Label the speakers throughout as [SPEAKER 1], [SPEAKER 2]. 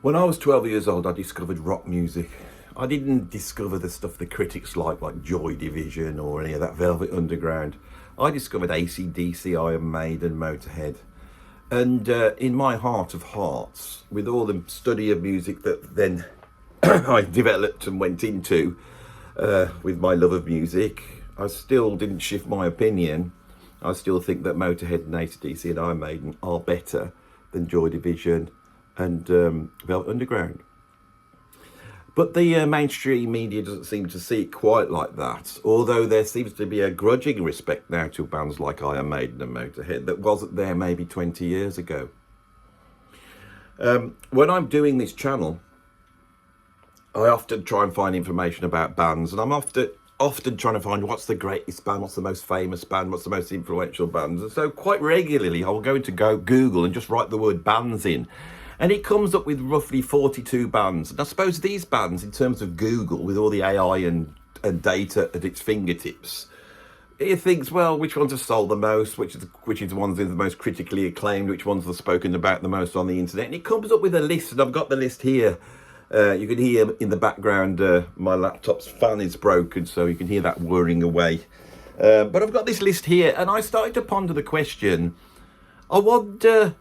[SPEAKER 1] When I was 12 years old, I discovered rock music. I didn't discover the stuff the critics like Joy Division or any of that Velvet Underground. I discovered AC/DC, Iron Maiden, Motorhead. And in my heart of hearts, with all the study of music that then I developed and went into with my love of music, I still didn't shift my opinion. I still think that Motorhead and AC/DC and Iron Maiden are better than Joy Division and Velvet Underground. But the mainstream media doesn't seem to see it quite like that, although there seems to be a grudging respect now to bands like Iron Maiden and Motorhead that wasn't there maybe 20 years ago. When I'm doing this channel, I often try and find information about bands, and I'm often trying to find what's the greatest band, what's the most famous band, what's the most influential bands. And so quite regularly I'll go into Google and just write the word bands in, and it comes up with roughly 42 bands. And I suppose these bands, in terms of Google, with all the AI and data at its fingertips, it thinks, well, which ones have sold the most, which is the ones that are the most critically acclaimed, which ones are spoken about the most on the internet. And it comes up with a list, and I've got the list here. You can hear in the background my laptop's fan is broken, so you can hear that whirring away. But I've got this list here, and I started to ponder the question, I wonder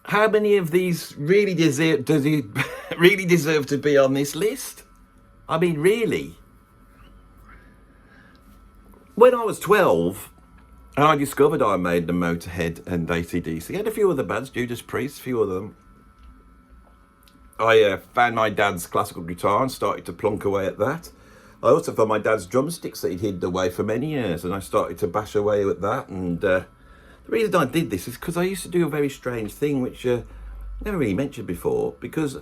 [SPEAKER 1] how many of these really deserve to be on this list? I mean, really? When I was 12, and I discovered Iron Maiden and Motorhead and AC/DC, and a few other bands, Judas Priest, a few of them, I found my dad's classical guitar and started to plunk away at that. I also found my dad's drumsticks that he'd hidden away for many years, and I started to bash away at that. And the reason I did this is because I used to do a very strange thing, which I never really mentioned before, because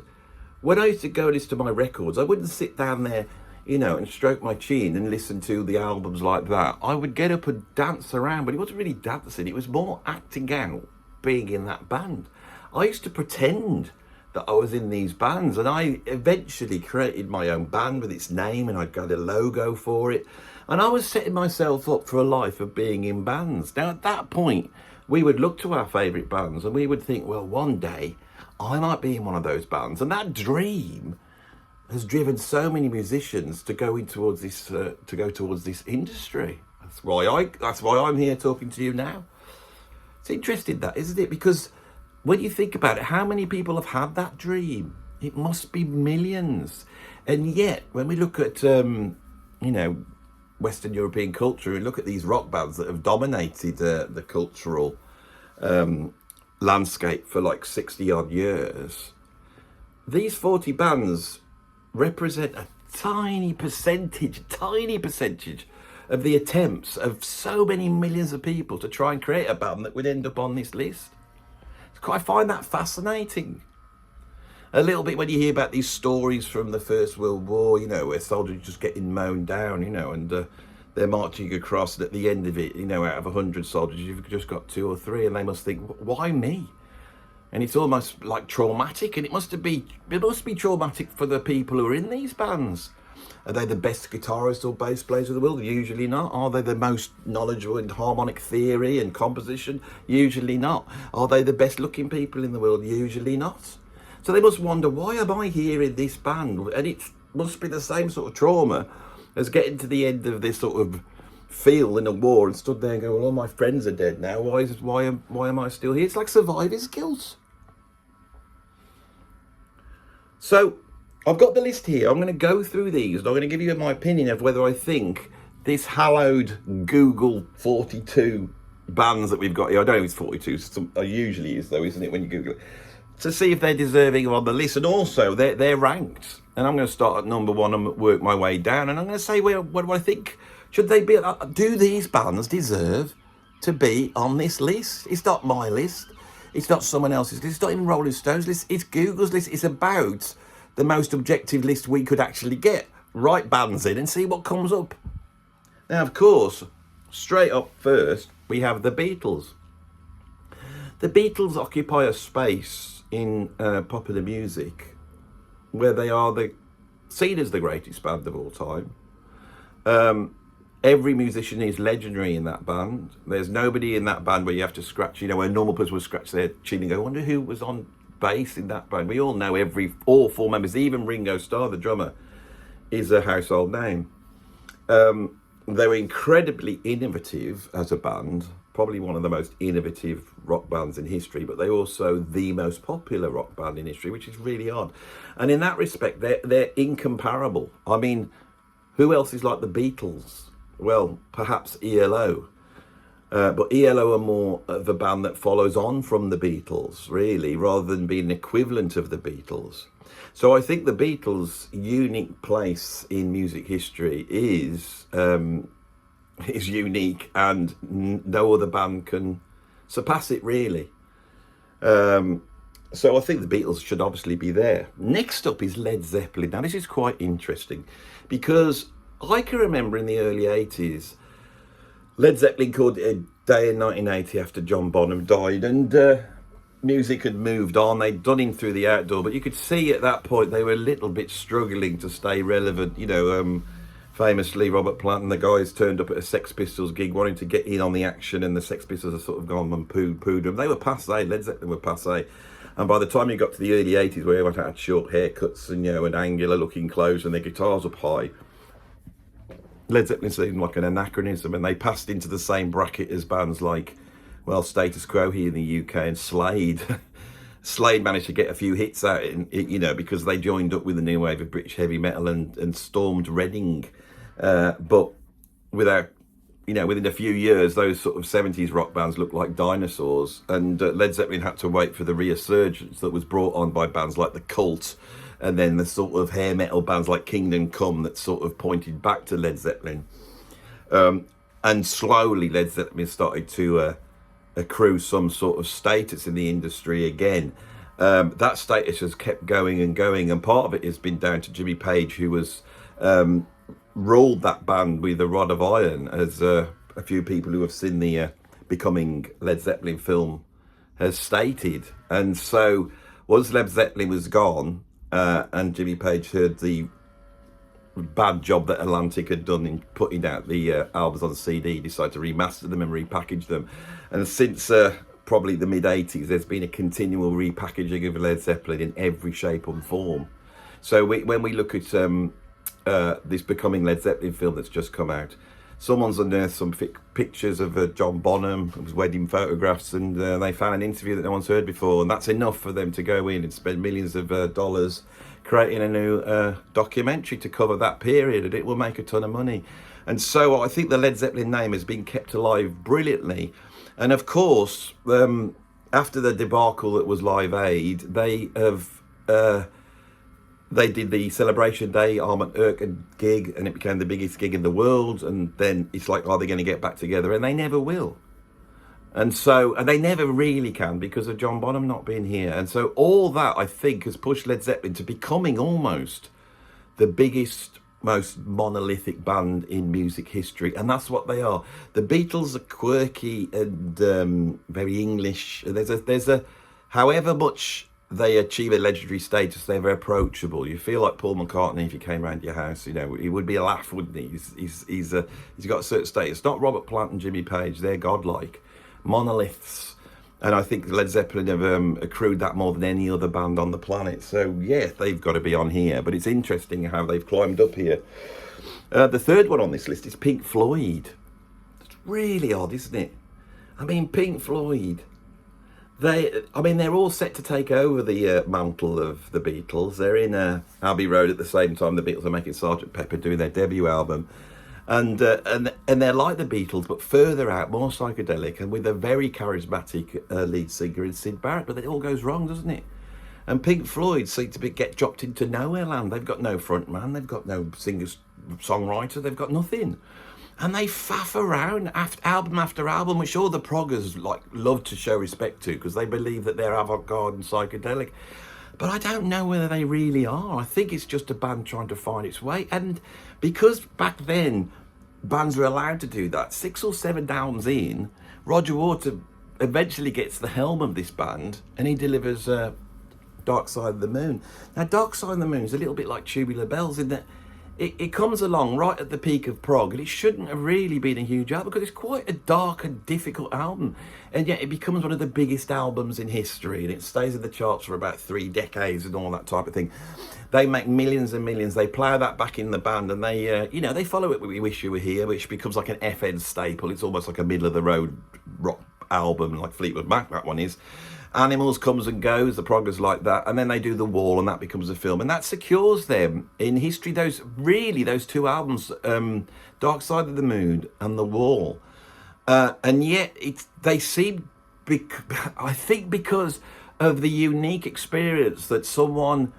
[SPEAKER 1] when I used to go listen to my records, I wouldn't sit down there, and stroke my chin and listen to the albums like that. I would get up and dance around, but it wasn't really dancing, it was more acting out being in that band. I used to pretend that I was in these bands, and I eventually created my own band with its name, and I got a logo for it, and I was setting myself up for a life of being in bands. Now at that point, we would look to our favourite bands and we would think, well, one day I might be in one of those bands. And that dream has driven so many musicians to go towards this industry. That's why I'm here talking to you now. It's interesting, that, isn't it? Because when you think about it, how many people have had that dream? It must be millions. And yet, when we look at, Western European culture and look at these rock bands that have dominated the cultural landscape for like 60 odd years, these 40 bands represent a tiny percentage of the attempts of so many millions of people to try and create a band that would end up on this list. I find that fascinating. A little bit when you hear about these stories from the First World War, where soldiers are just getting mown down, and they're marching across, and at the end of it, out of 100 soldiers, you've just got 2 or 3, and they must think, why me? And it's almost like traumatic, and it must be traumatic for the people who are in these bands. Are they the best guitarists or bass players of the world? Usually not. Are they the most knowledgeable in harmonic theory and composition? Usually not. Are they the best looking people in the world? Usually not. So they must wonder, why am I here in this band? And it must be the same sort of trauma as getting to the end of this sort of field in a war and stood there and go, well, all my friends are dead now. Why am I still here? It's like survivor's guilt. So I've got the list here. I'm going to go through these, and I'm going to give you my opinion of whether I think this hallowed Google 42 bands that we've got here, I don't know if it's 42, it usually is though, isn't it, when you Google it, to see if they're deserving on the list, and also they're ranked. And I'm going to start at number 1 and work my way down, and I'm going to say, well, what do I think? Should they be, do these bands deserve to be on this list? It's not my list. It's not someone else's list. It's not even Rolling Stone's list. It's Google's list. It's about the most objective list we could actually get. Write bands in and see what comes up. Now, of course, straight up first, we have the Beatles. The Beatles occupy a space in popular music where they are seen as the greatest band of all time. Every musician is legendary in that band. There's nobody in that band where you have to scratch, where a normal person would scratch their chin and go, I wonder who was on bass in that band. We all know all four members, even Ringo Starr, the drummer, is a household name. They were incredibly innovative as a band, probably one of the most innovative rock bands in history, but they're also the most popular rock band in history, which is really odd. And in that respect, they're incomparable. I mean, who else is like the Beatles? Well, perhaps ELO. But ELO are more of a band that follows on from the Beatles, really, rather than being an equivalent of the Beatles. So I think the Beatles' unique place in music history is unique, and no other band can surpass it, really. So I think the Beatles should obviously be there. Next up is Led Zeppelin. Now, this is quite interesting because I can remember in the early 80s, Led Zeppelin called it a day in 1980 after John Bonham died, and music had moved on. They'd done him Through the Outdoor, but you could see at that point they were a little bit struggling to stay relevant. You know, famously, Robert Plant and the guys turned up at a Sex Pistols gig wanting to get in on the action, and the Sex Pistols have sort of gone and pooed them. They were passé. Led Zeppelin were passé. And by the time you got to the early 80s, where everyone had short haircuts and, you know, and angular looking clothes and their guitars up high, Led Zeppelin seemed like an anachronism, and they passed into the same bracket as bands like, well, Status Quo here in the UK and Slade. Slade managed to get a few hits out, you know, because they joined up with the new wave of British heavy metal and stormed Reading. But without, you know, within a few years, those sort of 70s rock bands looked like dinosaurs, and Led Zeppelin had to wait for the resurgence that was brought on by bands like The Cult, and then the sort of hair metal bands like Kingdom Come that sort of pointed back to Led Zeppelin. And slowly Led Zeppelin started to accrue some sort of status in the industry again. That status has kept going and going, and part of it has been down to Jimmy Page, who was ruled that band with a rod of iron, as a few people who have seen the Becoming Led Zeppelin film has stated. And so once Led Zeppelin was gone, and Jimmy Page heard the bad job that Atlantic had done in putting out the albums on CD, decided to remaster them and repackage them. And since probably the mid-80s, there's been a continual repackaging of Led Zeppelin in every shape and form. So when we look at this Becoming Led Zeppelin film that's just come out, someone's unearthed some pictures of John Bonham, it was wedding photographs, and they found an interview that no one's heard before, and that's enough for them to go in and spend millions of dollars creating a new documentary to cover that period, and it will make a ton of money. And so I think the Led Zeppelin name has been kept alive brilliantly. And of course, after the debacle that was Live Aid, they did the Celebration Day Armand Erkin gig, and it became the biggest gig in the world. And then it's like, are they going to get back together? And they never will. And they never really can, because of John Bonham not being here. And so all that, I think, has pushed Led Zeppelin to becoming almost the biggest, most monolithic band in music history. And that's what they are. The Beatles are quirky and very English. There's a however much they achieve a legendary status, they're very approachable. You feel like Paul McCartney if he came round your house. You know, he would be a laugh, wouldn't he? He's got a certain status. Not Robert Plant and Jimmy Page. They're godlike monoliths, and I think Led Zeppelin have accrued that more than any other band on the planet. So yeah, they've got to be on here. But it's interesting how they've climbed up here. The third one on this list is Pink Floyd. It's really odd, isn't it? I mean, Pink Floyd. They're all set to take over the mantle of the Beatles. They're in Abbey Road at the same time the Beatles are making Sgt. Pepper, doing their debut album. And they're like the Beatles, but further out, more psychedelic, and with a very charismatic lead singer in Syd Barrett. But it all goes wrong, doesn't it? And Pink Floyd seem to get dropped into nowhere land. They've got no front man, they've got no singer-songwriter, they've got nothing. And they faff around album after album, which all the proggers love to show respect to, because they believe that they're avant-garde and psychedelic. But I don't know whether they really are. I think it's just a band trying to find its way. And because back then bands were allowed to do that, 6 or 7 albums in, Roger Waters eventually gets the helm of this band, and he delivers Dark Side of the Moon. Now, Dark Side of the Moon is a little bit like Tubular Bells in that it comes along right at the peak of prog, and it shouldn't have really been a huge album because it's quite a dark and difficult album, and yet it becomes one of the biggest albums in history, and it stays in the charts for about 3 decades and all that type of thing. They make millions and millions. They plough that back in the band, and they, they follow it with "We Wish You Were Here," which becomes like an FN staple. It's almost like a middle of the road rock album, like Fleetwood Mac. That one is. Animals comes and goes, the proggers like that, and then they do The Wall, and that becomes a film, and that secures them in history. Those 2 albums, Dark Side of the Moon and The Wall, and yet they seem, I think, because of the unique experience that someone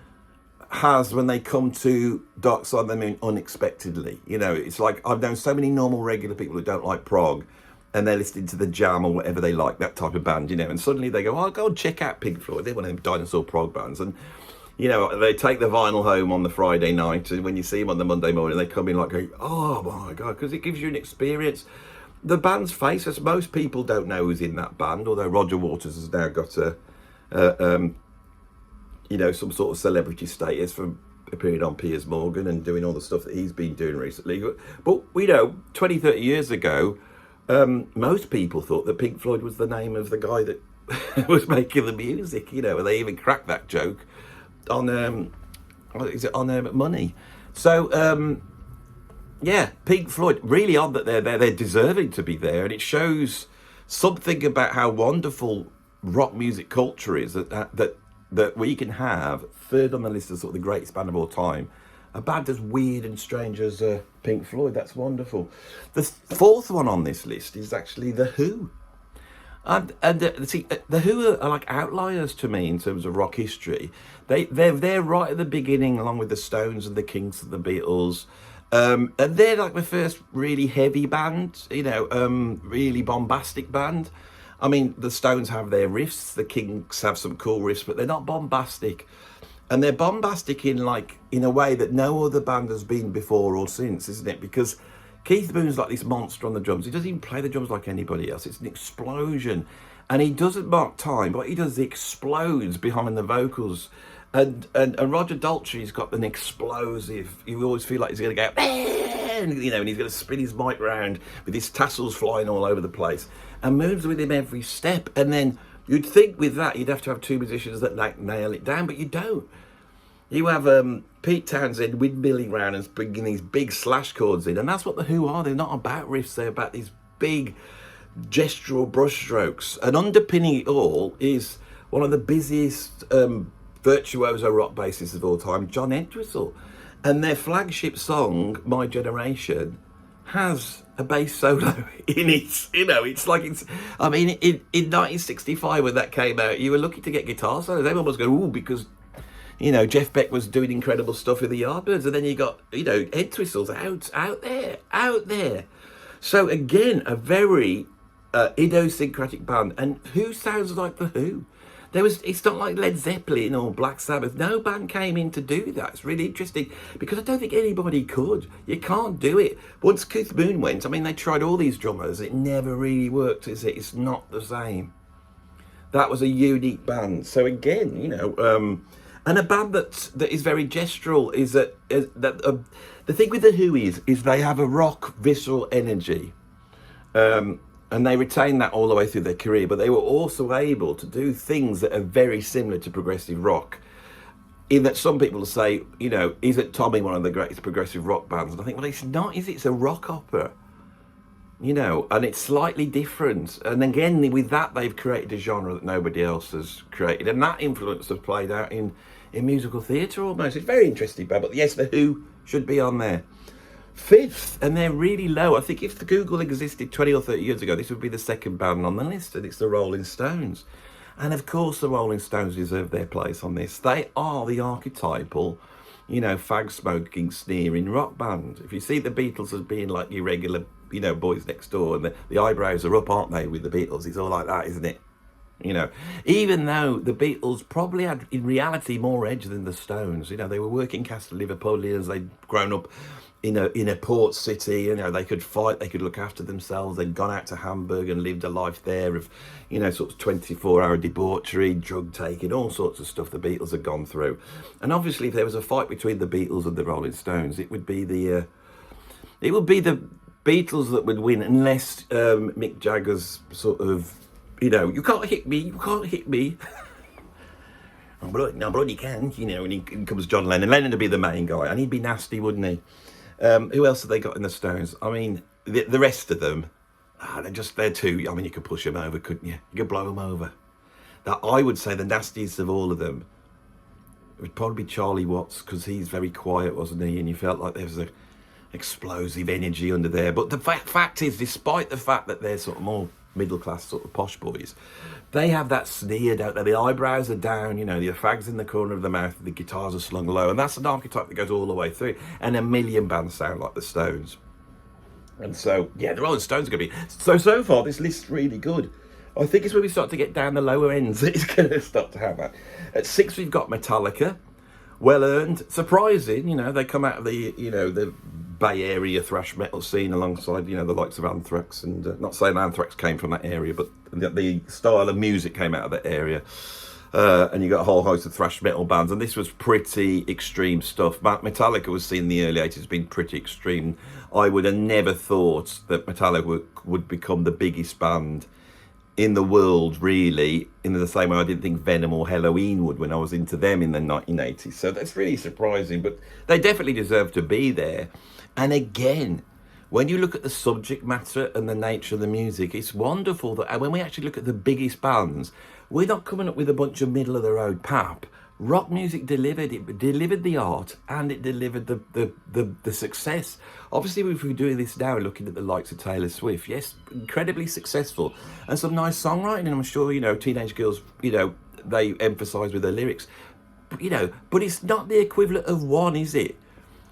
[SPEAKER 1] has when they come to Dark Side of the Moon unexpectedly. It's like I've known so many normal, regular people who don't like prog, and they're listening to the Jam or whatever they like, that type of band, and suddenly they go, "Oh, go and check out Pink Floyd." They're one of them dinosaur prog bands, and they take the vinyl home on the Friday night, and when you see them on the Monday morning, they come in like, "Oh my God," because it gives you an experience. The band's face, as most people don't know who's in that band, although Roger Waters has now got some sort of celebrity status from appearing on Piers Morgan and doing all the stuff that he's been doing recently. But 20, 30 years ago, most people thought that Pink Floyd was the name of the guy that was making the music, and they even cracked that joke on Money. So Pink Floyd, really odd that they're deserving to be there, and it shows something about how wonderful rock music culture is, that we can have third on the list of sort of the greatest band of all time, a band as weird and strange as Pink Floyd. That's wonderful. The 4th one on this list is actually The Who. And The Who are like outliers to me in terms of rock history. They're right at the beginning, along with the Stones and the Kinks and the Beatles. And they're like the first really heavy band, really bombastic band. I mean, the Stones have their riffs, the Kinks have some cool riffs, but they're not bombastic. And they're bombastic in a way that no other band has been before or since, isn't it? Because Keith Moon's like this monster on the drums. He doesn't even play the drums like anybody else. It's an explosion. And he doesn't mark time, but what he does is he explodes behind the vocals. And Roger Daltrey's got an explosive, you always feel like he's going to go, and he's going to spin his mic round with his tassels flying all over the place. And moves with him every step. And then you'd think with that, you'd have to have 2 musicians that nail it down, but you don't. You have Pete Townsend windmilling around and bringing these big slash chords in, and that's what The Who are. They're not about riffs, they're about these big gestural brushstrokes. And underpinning it all is one of the busiest virtuoso rock bassists of all time, John Entwistle. And their flagship song, My Generation, has a bass solo in it. I mean, in 1965 when that came out, you were lucky to get guitar solos. Everyone was going, ooh, because Jeff Beck was doing incredible stuff with the Yardbirds, and then you got, Entwistle's out there. So again, a very idiosyncratic band. And who sounds like The Who? It's not like Led Zeppelin or Black Sabbath. No band came in to do that. It's really interesting because I don't think anybody could. You can't do it. Once Keith Moon went, I mean, they tried all these drummers. It never really worked, is it? It's not the same. That was a unique band. So again, and a band that is very gestural is that the thing with The Who is they have a rock visceral energy. And they retained that all the way through their career, but they were also able to do things that are very similar to progressive rock. In that some people say, isn't Tommy one of the greatest progressive rock bands? And I think, well, it's not, is it? It's a rock opera. And it's slightly different. And again, with that, they've created a genre that nobody else has created. And that influence has played out in musical theatre almost. It's very interesting, but yes, The Who should be on there. 5th, and they're really low. I think if the Google existed 20 or 30 years ago, this would be the 2nd band on the list, and it's the Rolling Stones. And of course the Rolling Stones deserve their place on this. They are the archetypal, fag-smoking, sneering rock band. If you see the Beatles as being like your regular, boys next door, and the eyebrows are up, aren't they, with the Beatles? It's all like that, isn't it? You know, even though the Beatles probably had, in reality, more edge than the Stones. You know, they were working class Liverpoolians. They'd grown up in a port city. You know, they could fight. They could look after themselves. They'd gone out to Hamburg and lived a life there of, you know, sort of 24-hour debauchery, drug taking, all sorts of stuff the Beatles had gone through. And obviously, if there was a fight between the Beatles and the Rolling Stones, it would be the Beatles that would win, unless Mick Jagger's sort of, you know, you can't hit me, you can't hit me. No, but you can, you know, and in comes John Lennon. Lennon would be the main guy, and he'd be nasty, wouldn't he? Who else have they got in the Stones? I mean, the rest of them, they're too, I mean, you could push them over, couldn't you? You could blow them over. That, I would say the nastiest of all of them would probably be Charlie Watts, because he's very quiet, wasn't he? And you felt like there was a explosive energy under there. But the fact is, despite the fact that they're sort of more middle class sort of posh boys, they have that sneer, don't they? The eyebrows are down, you know, the fags in the corner of the mouth, the guitars are slung low, and that's an archetype that goes all the way through. And a million bands sound like the Stones. And so, yeah, the Rolling Stones are going to be... So far, this list's really good. I think it's when we start to get down the lower ends that it's going to start to have that. At 6, we've got Metallica. Well earned, surprising, you know, they come out of the, you know, the Bay Area thrash metal scene alongside, you know, the likes of Anthrax, and not saying Anthrax came from that area, but the style of music came out of that area. And you got a whole host of thrash metal bands, and this was pretty extreme stuff. Metallica was seen in the early 80s being pretty extreme. I would have never thought that Metallica would become the biggest band in the world, really, in the same way I didn't think Venom or Halloween would when I was into them in the 1980s. So that's really surprising, but they definitely deserve to be there. And again, when you look at the subject matter and the nature of the music, it's wonderful that when we actually look at the biggest bands, we're not coming up with a bunch of middle-of-the-road pap. Rock music delivered. It delivered the art, and it delivered the success. Obviously, if we're doing this now, looking at the likes of Taylor Swift, yes, incredibly successful, and some nice songwriting. And I'm sure, you know, teenage girls, you know, they emphasise with their lyrics, you know, but it's not the equivalent of One, is it?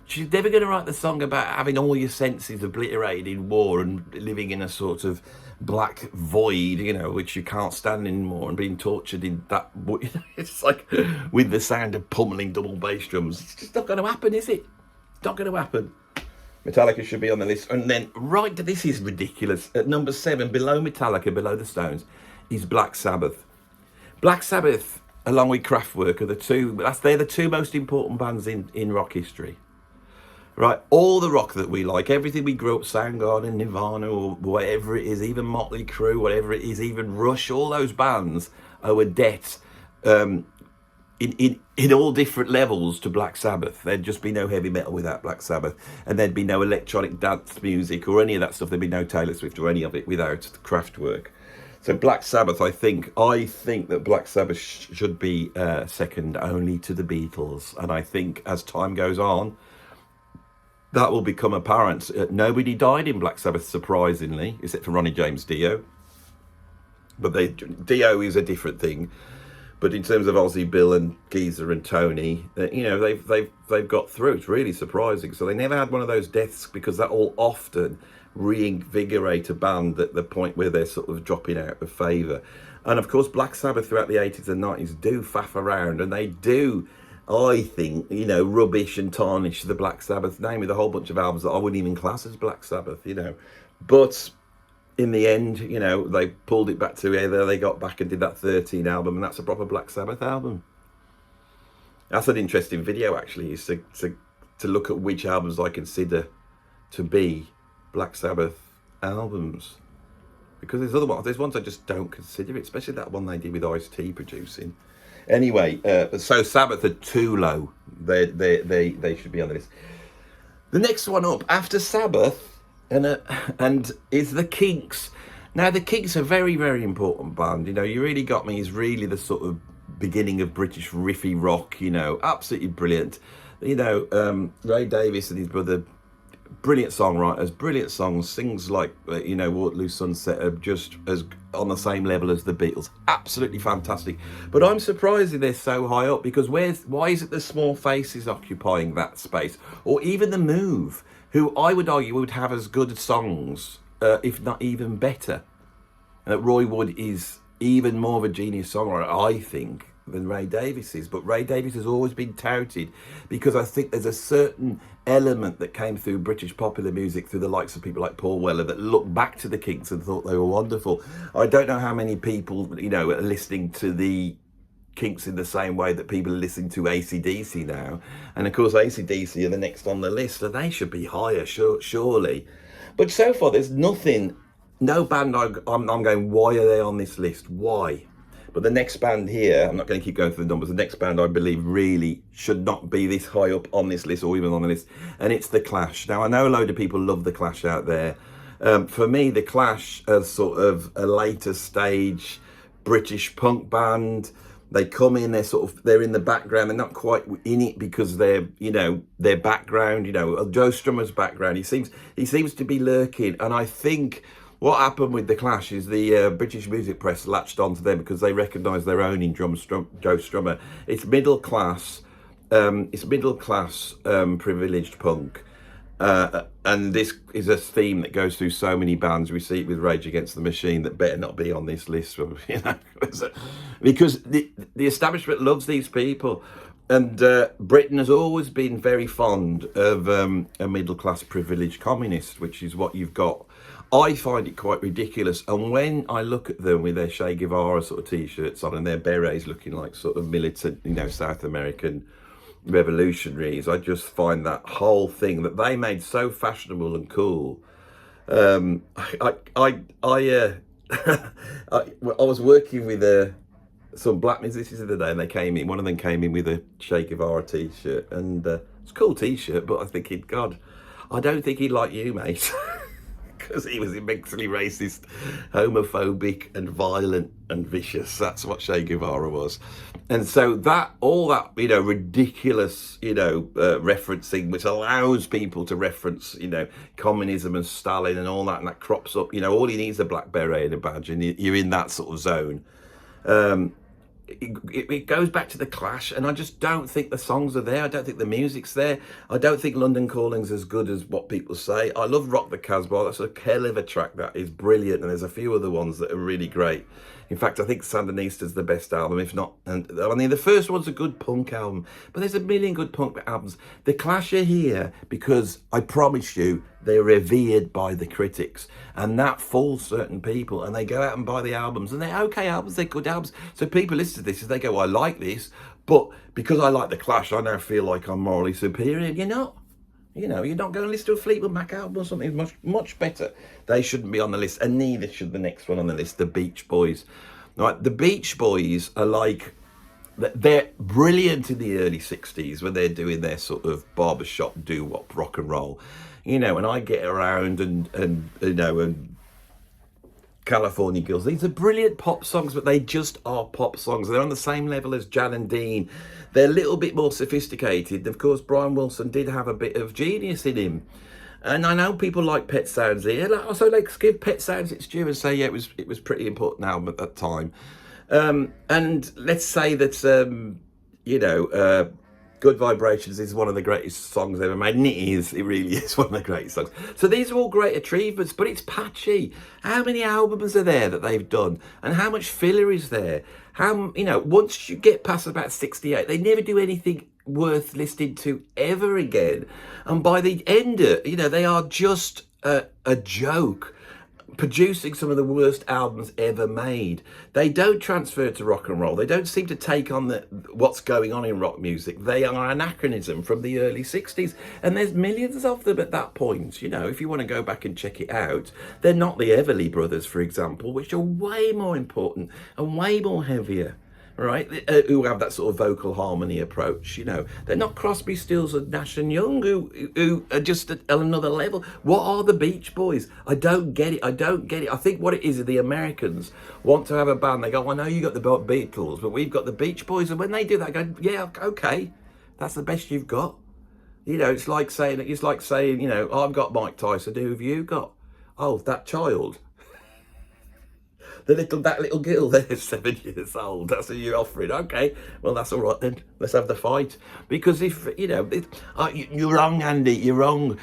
[SPEAKER 1] She's never going to write the song about having all your senses obliterated in war and living in a sort of black void, you know, which you can't stand anymore, and being tortured in that. It's like with the sound of pummeling double bass drums. It's just not going to happen, is it? It's not going to happen. Metallica should be on the list. And then, right, this is ridiculous. At number 7, below Metallica, below the Stones, is Black Sabbath. Black Sabbath, along with Kraftwerk, they're the two most important bands in rock history. Right, all the rock that we like, everything we grew up, Soundgarden, Nirvana, or whatever it is, even Motley Crue, whatever it is, even Rush, all those bands owe a debt in all different levels to Black Sabbath. There'd just be no heavy metal without Black Sabbath, and there'd be no electronic dance music or any of that stuff. There'd be no Taylor Swift or any of it without Kraftwerk. So Black Sabbath, I think that Black Sabbath should be second only to the Beatles, and I think as time goes on, that will become apparent. Nobody died in Black Sabbath, surprisingly, except for Ronnie James Dio. But Dio is a different thing. But in terms of Ozzy, Bill, and Geezer and Tony, you know, they've got through. It's really surprising. So they never had one of those deaths, because that will often reinvigorate a band at the point where they're sort of dropping out of favour. And of course, Black Sabbath throughout the 80s and 90s do faff around, and they do, I think, you know, rubbish and tarnish the Black Sabbath name with a whole bunch of albums that I wouldn't even class as Black Sabbath, you know. But in the end, you know, they pulled it back together. They got back and did that 13 album, and that's a proper Black Sabbath album. That's an interesting video, actually, is to look at which albums I consider to be Black Sabbath albums. Because there's other ones. There's ones I just don't consider it, especially that one they did with Ice-T producing. Anyway, so Sabbath are too low. They should be on the list. The next one up after Sabbath and is the Kinks. Now the Kinks are a very, very important band. You know, You Really Got Me is really the sort of beginning of British riffy rock. You know, absolutely brilliant. You know, Ray Davies and his brother, brilliant songwriters, brilliant songs. Things like you know, Waterloo Sunset are just as on the same level as the Beatles. Absolutely fantastic. But I'm surprised that they're so high up, because why is it the Small Faces occupying that space, or even the Move, who I would argue would have as good songs, if not even better. Roy Wood is even more of a genius songwriter, I think, than Ray Davies is. But Ray Davies has always been touted because I think there's a certain element that came through British popular music through the likes of people like Paul Weller that looked back to the Kinks and thought they were wonderful. I don't know how many people, you know, are listening to the Kinks in the same way that people are listening to AC/DC now. And of course, AC/DC are the next on the list, and they should be higher, surely. But so far, there's nothing, no band I'm going, why are they on this list? Why? But the next band here, I'm not going to keep going through the numbers, the next band I believe really should not be this high up on this list or even on the list, and it's The Clash. Now, I know a load of people love The Clash out there. For me, The Clash as sort of a later stage British punk band. They come in, they're in the background, they're not quite in it because they're, you know, their background, you know, Joe Strummer's background, he seems to be lurking. And I think what happened with The Clash is the British music press latched onto them because they recognised their own in Joe Strummer. It's middle class privileged punk. And this is a theme that goes through so many bands. We see it with Rage Against the Machine that better not be on this list, you know, because the establishment loves these people, and Britain has always been very fond of a middle-class privileged communist, which is what you've got. I find it quite ridiculous, and when I look at them with their Che Guevara sort of t-shirts on and their berets looking like sort of militant, you know, South American revolutionaries, I just find that whole thing that they made so fashionable and cool. I was working with some black musicians the other day, and they came in. One of them came in with a Che Guevara t-shirt, and it's a cool t-shirt. But I was thinking, God, I don't think he'd like you, mate. Because he was immensely racist, homophobic and violent and vicious. That's what Che Guevara was. And so all that, you know, ridiculous, you know, referencing, which allows people to reference, you know, communism and Stalin and all that, and that crops up, you know, all you need is a black beret and a badge, and you're in that sort of zone. It goes back to The Clash, and I just don't think the songs are there. I don't think the music's there. I don't think London Calling's as good as what people say. I love Rock the Casbah. That's a hell of a track. That is brilliant, and there's a few other ones that are really great. In fact, I think Sandinista's the best album, if not. And I mean, the first one's a good punk album, but there's a million good punk albums. The Clash are here because I promise you, they're revered by the critics, and that fools certain people, and they go out and buy the albums, and they're okay albums, they're good albums. So people listen to this and they go, well, I like this, but because I like The Clash, I now feel like I'm morally superior. You're not. You know, you're not going to listen to a Fleetwood Mac album or something much, much better. They shouldn't be on the list, and neither should the next one on the list, the Beach Boys. Right, the Beach Boys are like, they're brilliant in the early 60s when they're doing their sort of barbershop doo-wop rock and roll. You know, and I Get Around and you know, and California Girls. These are brilliant pop songs, but they just are pop songs. They're on the same level as Jan and Dean. They're a little bit more sophisticated. Of course, Brian Wilson did have a bit of genius in him. And I know people like Pet Sounds here. So let's give Pet Sounds its due and say, yeah, it was pretty important album at that time. And let's say that, you know, Good Vibrations is one of the greatest songs ever made, and it really is one of the greatest songs. So these are all great achievements, but it's patchy. How many albums are there that they've done, and how much filler is there? How, you know, once you get past about 68, they never do anything worth listening to ever again. And by the end of, you know, they are just a joke, producing some of the worst albums ever made. They don't transfer to rock and roll. They don't seem to take on what's going on in rock music. They are an anachronism from the early 60s, and there's millions of them at that point. You know, if you want to go back and check it out, they're not the Everly Brothers, for example, which are way more important and way more heavier, right? Who have that sort of vocal harmony approach. You know, they're not Crosby, Stills and Nash and Young, who are just at another level. What are the Beach Boys? I don't get it. I think what it is the Americans want to have a band. They go, well, I know you got the Beatles, but we've got the Beach Boys. And when they do that, I go, yeah, okay, that's the best you've got. You know, it's like saying, you know, I've got Mike Tyson. Who have you got? Oh, that child. that little girl there is 7 years old. That's who you're offering. Okay, well that's all right then. Let's have the fight. Because if you're wrong, Andy. You're wrong.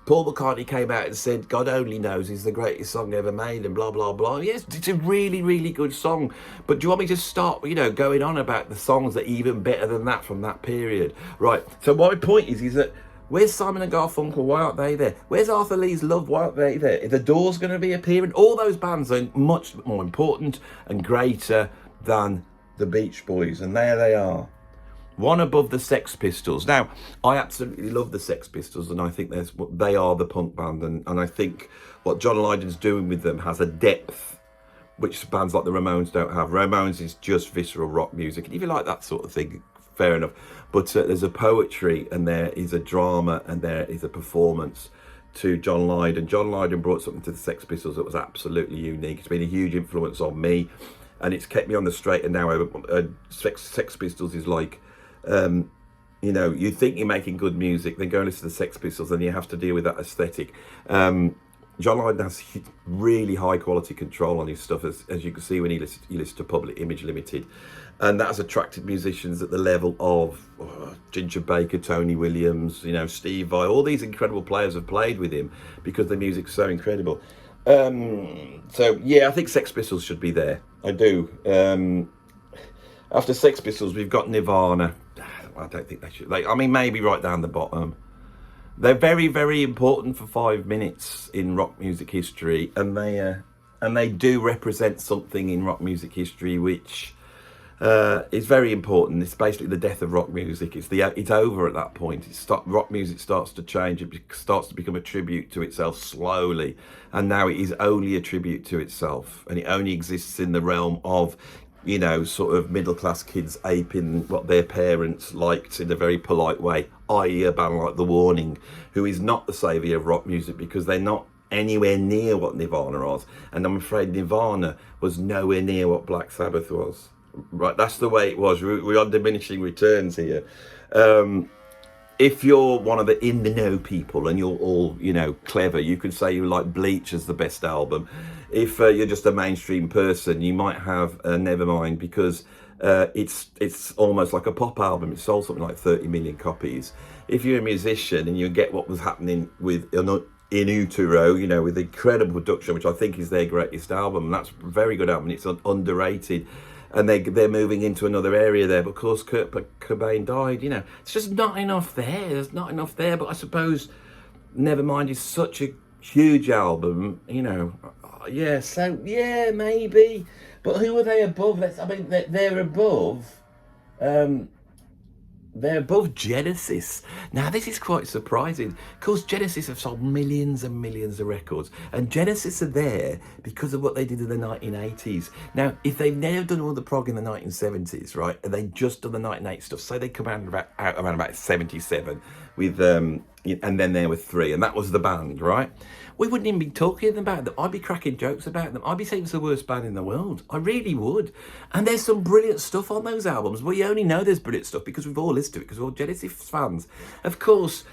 [SPEAKER 1] Paul McCartney came out and said God Only Knows is the greatest song ever made, and blah blah blah. Yes, it's a really really good song. But do you want me to start going on about the songs that are even better than that from that period? Right. So my point is that. Where's Simon and Garfunkel? Why aren't they there? Where's Arthur Lee's Love? Why aren't they there? Is the Doors going to be appearing? All those bands are much more important and greater than the Beach Boys. And there they are. One above the Sex Pistols. Now, I absolutely love the Sex Pistols, and I think they are the punk band. And I think what John Lydon's doing with them has a depth which bands like the Ramones don't have. Ramones is just visceral rock music. And if you like that sort of thing, fair enough. But there's a poetry and there is a drama and there is a performance to John Lydon. John Lydon brought something to the Sex Pistols that was absolutely unique. It's been a huge influence on me, and it's kept me on the straight and narrow. Sex Pistols is like, you think you're making good music, then go and listen to the Sex Pistols, and you have to deal with that aesthetic. John Lydon has really high quality control on his stuff, as you can see when you listen to Public Image Limited. And that has attracted musicians at the level of Ginger Baker, Tony Williams, Steve Vai. All these incredible players have played with him because the music's so incredible. So, yeah, I think Sex Pistols should be there. I do. After Sex Pistols, we've got Nirvana. I don't think they should. Maybe right down the bottom. They're very, very important for 5 minutes in rock music history, and they do represent something in rock music history which is very important. It's basically the death of rock music. It's over at that point. Rock music starts to change. It starts to become a tribute to itself slowly, and now it is only a tribute to itself, and it only exists in the realm of sort of middle-class kids aping what their parents liked in a very polite way, i.e. a band like The Warning, who is not the saviour of rock music because they're not anywhere near what Nirvana was. And I'm afraid Nirvana was nowhere near what Black Sabbath was. Right, that's the way it was. We're on diminishing returns here. If you're one of the in-the-know people and you're all, clever, you can say you like Bleach as the best album. If you're just a mainstream person, you might have Nevermind because it's almost like a pop album. It sold something like 30 million copies. If you're a musician and you get what was happening with In Utero, with incredible production, which I think is their greatest album, and that's a very good album. It's underrated. And they're moving into another area there. But of course, Kurt Cobain died. It's just not enough there. There's not enough there. But I suppose Nevermind is such a huge album. Yeah. So yeah, maybe. But who are they above? They're above. They're above Genesis. Now, this is quite surprising. Of course, Genesis have sold millions and millions of records. And Genesis are there because of what they did in the 1980s. Now, if they've never done all the prog in the 1970s, right, and they just done the 1980 stuff, say they come out around about 77 with, and then there were 3, and that was the band, right? We wouldn't even be talking about them. I'd be cracking jokes about them. I'd be saying it's the worst band in the world. I really would. And there's some brilliant stuff on those albums. We only know there's brilliant stuff because we've all listened to it, because we're all Genesis fans. Of course,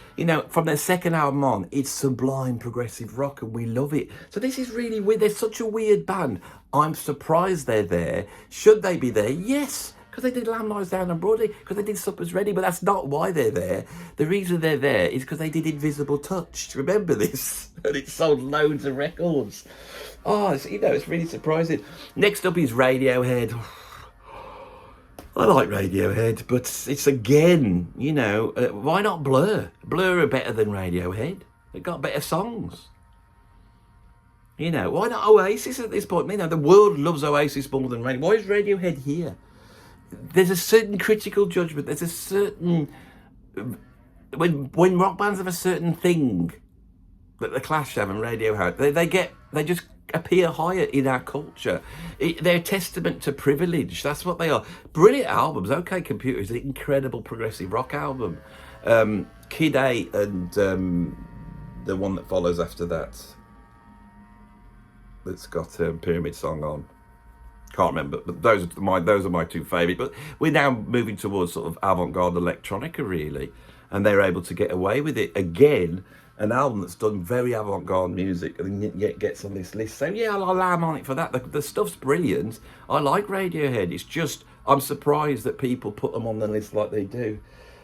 [SPEAKER 1] from their second album on, it's sublime progressive rock and we love it. So this is really weird. They're such a weird band. I'm surprised they're there. Should they be there? Yes. Because they did Lamb Lies Down on Broadway, because they did Supper's Ready, but that's not why they're there. The reason they're there is because they did Invisible Touch. Remember this? And it sold loads of records. Oh, it's really surprising. Next up is Radiohead. I like Radiohead, but it's again, why not Blur? Blur are better than Radiohead. They've got better songs. Why not Oasis at this point? The world loves Oasis more than Radiohead. Why is Radiohead here? There's a certain critical judgment. There's a certain... When rock bands have a certain thing that the Clash have and Radiohead, they just appear higher in our culture. They're a testament to privilege. That's what they are. Brilliant albums. OK Computer is an incredible progressive rock album. Kid A and the one that follows after that's got a Pyramid Song on. Can't remember, but those are my 2 favourite. But we're now moving towards sort of avant-garde electronica, really, and they're able to get away with it again. an album that's done very avant-garde music and yet gets on this list. So yeah, I'll lamb on it for that. The stuff's brilliant. I like Radiohead. It's just, I'm surprised that people put them on the list like they do.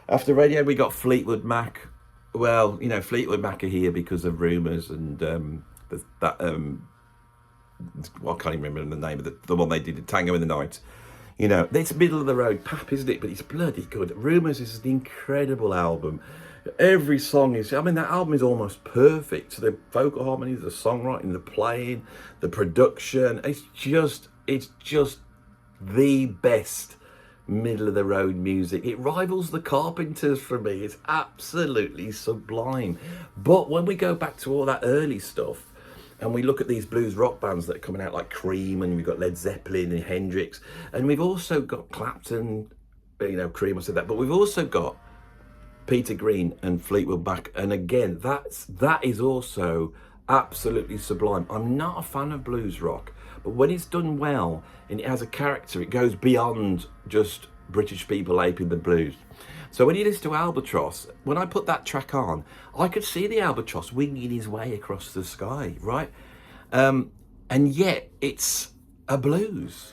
[SPEAKER 1] After Radiohead, we got Fleetwood Mac. Well, you know, Fleetwood Mac are here because of rumours and well, I can't even remember the name of the one they did, Tango in the Night. You know, it's middle of the road pap, isn't it? But it's bloody good. Rumours is an incredible album. Every song is, I mean, that album is almost perfect. The vocal harmonies, the songwriting, the playing, the production. It's just the best middle of the road music. It rivals the Carpenters for me. It's absolutely sublime. But when we go back to all that early stuff, and we look at these blues rock bands that are coming out like Cream, and we've got Led Zeppelin and Hendrix, and we've also got Clapton, you know, Cream, I said that, but we've also got Peter Green and Fleetwood Mac, and again, that is also absolutely sublime. I'm not a fan of blues rock, but when it's done well and it has a character, it goes beyond just British people aping the blues. So when you listen to Albatross, when I put that track on, I could see the albatross winging his way across the sky, right? And yet it's a blues.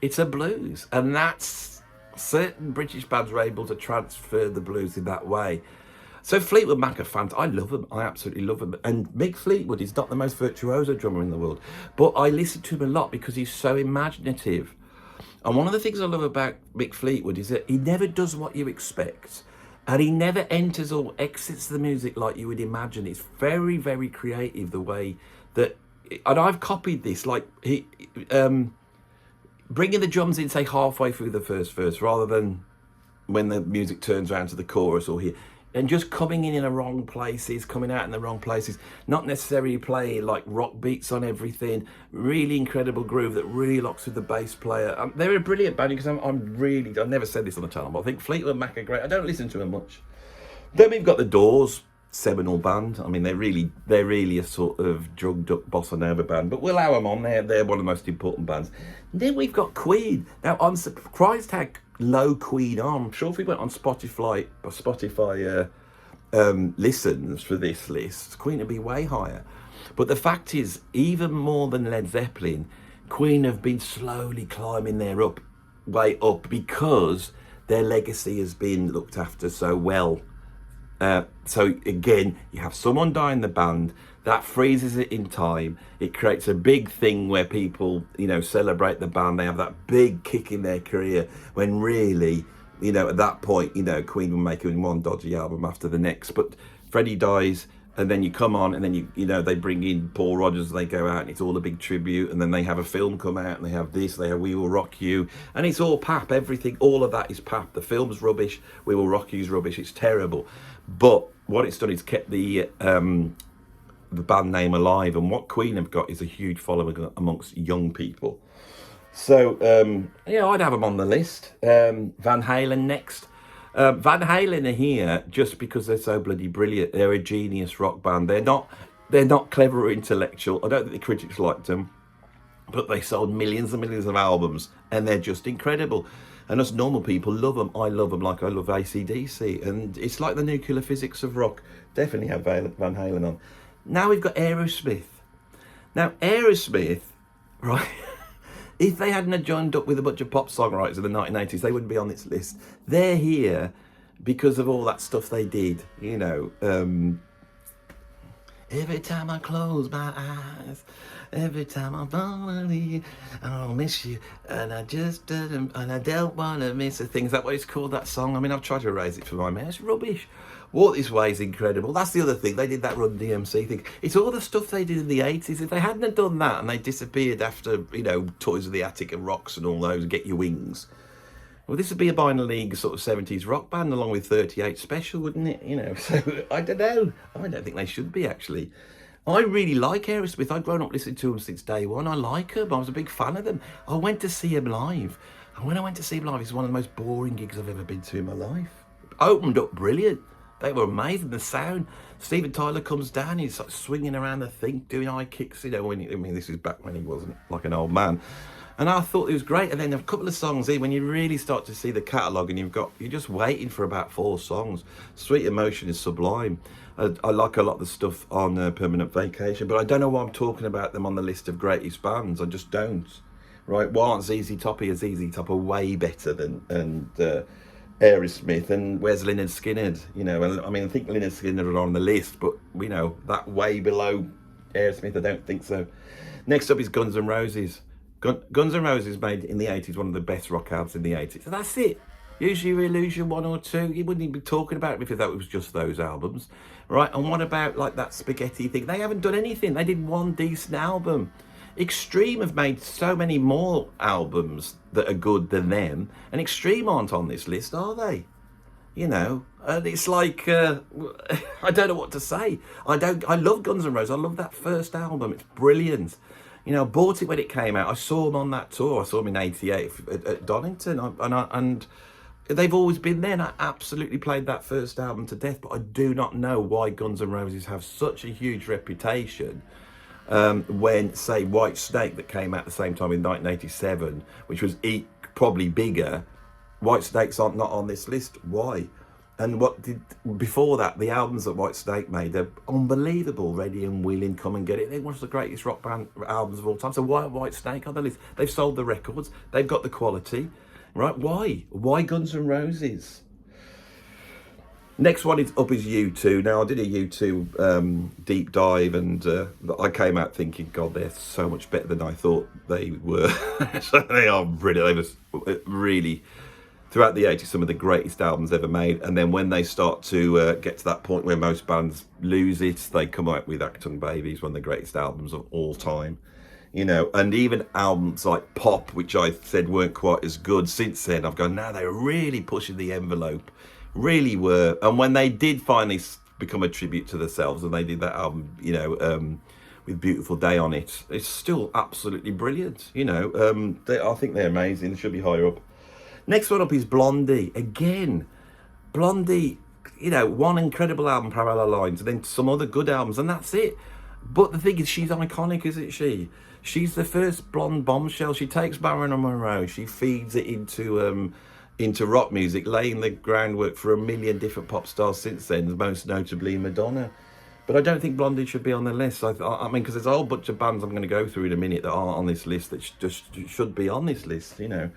[SPEAKER 1] It's a blues, and that's, certain British bands are able to transfer the blues in that way. So Fleetwood Mac are fans. I love them. I absolutely love them. And Mick Fleetwood is not the most virtuoso drummer in the world, but I listen to him a lot because he's so imaginative. And one of the things I love about Mick Fleetwood is that he never does what you expect, and he never enters or exits the music like you would imagine. It's very, very creative the way that, and I've copied this, like he bringing the drums in, say, halfway through the first verse, rather than when the music turns around to the chorus or here, and just coming in the wrong places, coming out in the wrong places, not necessarily playing like rock beats on everything. Really incredible groove that really locks with the bass player. They're a brilliant band because I've never said this on the channel, but I think Fleetwood Mac are great. I don't listen to them much. Then we've got the Doors, seminal band. I mean, they're really a sort of drugged up bossa nova band, but we'll allow them on. They're one of the most important bands. And then we've got Queen. Now, I'm surprised how low Queen are. I'm sure if we went on Spotify listens for this list, Queen would be way higher. But the fact is, even more than Led Zeppelin, Queen have been slowly climbing their way up because their legacy has been looked after so well. So again, you have someone die in the band, that freezes it in time. It creates a big thing where people, you know, celebrate the band. They have that big kick in their career when really, you know, at that point, you know, Queen were making one dodgy album after the next. But Freddie dies, and then you come on, and then you know, they bring in Paul Rodgers, and they go out, and it's all a big tribute, and then they have a film come out, and they have this, they have We Will Rock You, and it's all pap. Everything, all of that is pap. The film's rubbish, We Will Rock You's rubbish. It's terrible. But what it's done is kept the band name alive, and what Queen have got is a huge following amongst young people. So yeah, I'd have them on the list. Van Halen next. Van Halen are here just because they're so bloody brilliant. They're a genius rock band. They're not clever or intellectual. I don't think the critics liked them, but they sold millions and millions of albums, and they're just incredible. And us normal people love them. I love them like I love AC/DC, and it's like the nuclear physics of rock. Definitely have Van Halen on. Now we've got Aerosmith. Now Aerosmith, right? If they hadn't joined up with a bunch of pop songwriters in the 1980s, they wouldn't be on this list. They're here because of all that stuff they did, you know. Every time I close my eyes, every time I'm falling, I'll miss you, and I don't want to miss a thing. Is that what it's called, that song? I mean, I've tried to erase it from my mind. It's rubbish. Walk This Way is incredible. That's the other thing. They did that Run DMC thing. It's all the stuff they did in the 80s. If they hadn't done that and they disappeared after, you know, Toys of the Attic and Rocks and all those, Get Your Wings, well, this would be a minor league sort of 70s rock band along with 38 Special, wouldn't it? You know, so I don't know. I don't think they should be, actually. I really like Aerosmith. I've grown up listening to them since day one. I like them. I was a big fan of them. I went to see them live. And when I went to see them live, it's one of the most boring gigs I've ever been to in my life. Opened up brilliant. They were amazing. The sound. Steven Tyler comes down. He's like swinging around the thing, doing high kicks. You know, this is back when he wasn't like an old man. And I thought it was great. And then a couple of songs in, when you really start to see the catalogue, and you're just waiting for about 4 songs. Sweet Emotion is sublime. I like a lot of the stuff on Permanent Vacation, but I don't know why I'm talking about them on the list of greatest bands. I just don't. Right? Why aren't ZZ Top here? ZZ Top are way better than Aerosmith, and where's Lynyrd Skynyrd? You know, and I mean, I think Lynyrd Skynyrd are on the list, but you know, that way below Aerosmith, I don't think so. Next up is Guns N' Roses. Guns N' Roses made in the 80s one of the best rock albums in the 80s. So that's it. Use Your Illusion 1 or 2. You wouldn't even be talking about it if that was just those albums, right? And what about like that Spaghetti thing? They haven't done anything. They did one decent album. Extreme have made so many more albums that are good than them, and Extreme aren't on this list, are they? You know, and it's like I don't know what to say. I love Guns N' Roses. I love that first album. It's brilliant. You know, I bought it when it came out. I saw them on that tour. I saw them in '88 at Donington, and they've always been there. And I absolutely played that first album to death. But I do not know why Guns N' Roses have such a huge reputation when, say, White Snake, that came out at the same time in 1987, which was probably bigger. White Snakes aren't not on this list. Why? And what did before that? The albums that White Snake made are unbelievable. Ready and Willing, Come and Get It. They're one of the greatest rock band albums of all time. So why White Snake on the list? They've sold the records. They've got the quality, right? Why? Why Guns N' Roses? Next one is U2. Now I did a U2 deep dive, and I came out thinking, God, they're so much better than I thought they were. So they are brilliant. They were really, throughout the 80s, some of the greatest albums ever made. And then when they start to get to that point where most bands lose it, they come out with Achtung Babies, one of the greatest albums of all time. You know, and even albums like Pop, which I said weren't quite as good, since then I've gone, now they're really pushing the envelope. Really were. And when they did finally become a tribute to themselves, and they did that album, you know, with Beautiful Day on it, it's still absolutely brilliant. You know, I think they're amazing. They should be higher up. Next one up is Blondie. Again, Blondie, you know, one incredible album, Parallel Lines, and then some other good albums, and that's it. But the thing is, she's iconic, isn't she? She's the first blonde bombshell. She takes Marilyn Monroe, she feeds it into rock music, laying the groundwork for a million different pop stars since then, most notably Madonna. But I don't think Blondie should be on the list. I mean, because there's a whole bunch of bands I'm going to go through in a minute that aren't on this list that just should be on this list, you know.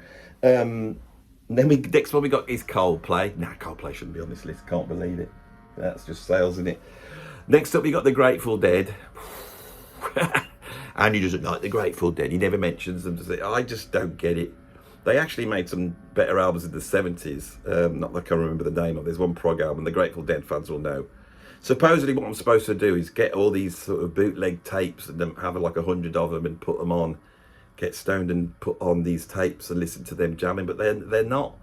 [SPEAKER 1] Then next one we got is Coldplay. Nah, Coldplay shouldn't be on this list. Can't believe it. That's just sales, isn't it? Next up we got the Grateful Dead. And he doesn't like the Grateful Dead. He never mentions them. I just don't get it. They actually made some better albums in the 70s. Not that I can remember the name of. There's one prog album, the Grateful Dead fans will know. Supposedly what I'm supposed to do is get all these sort of bootleg tapes and then have like 100 of them and put them on. Get stoned and put on these tapes and listen to them jamming. But they're not.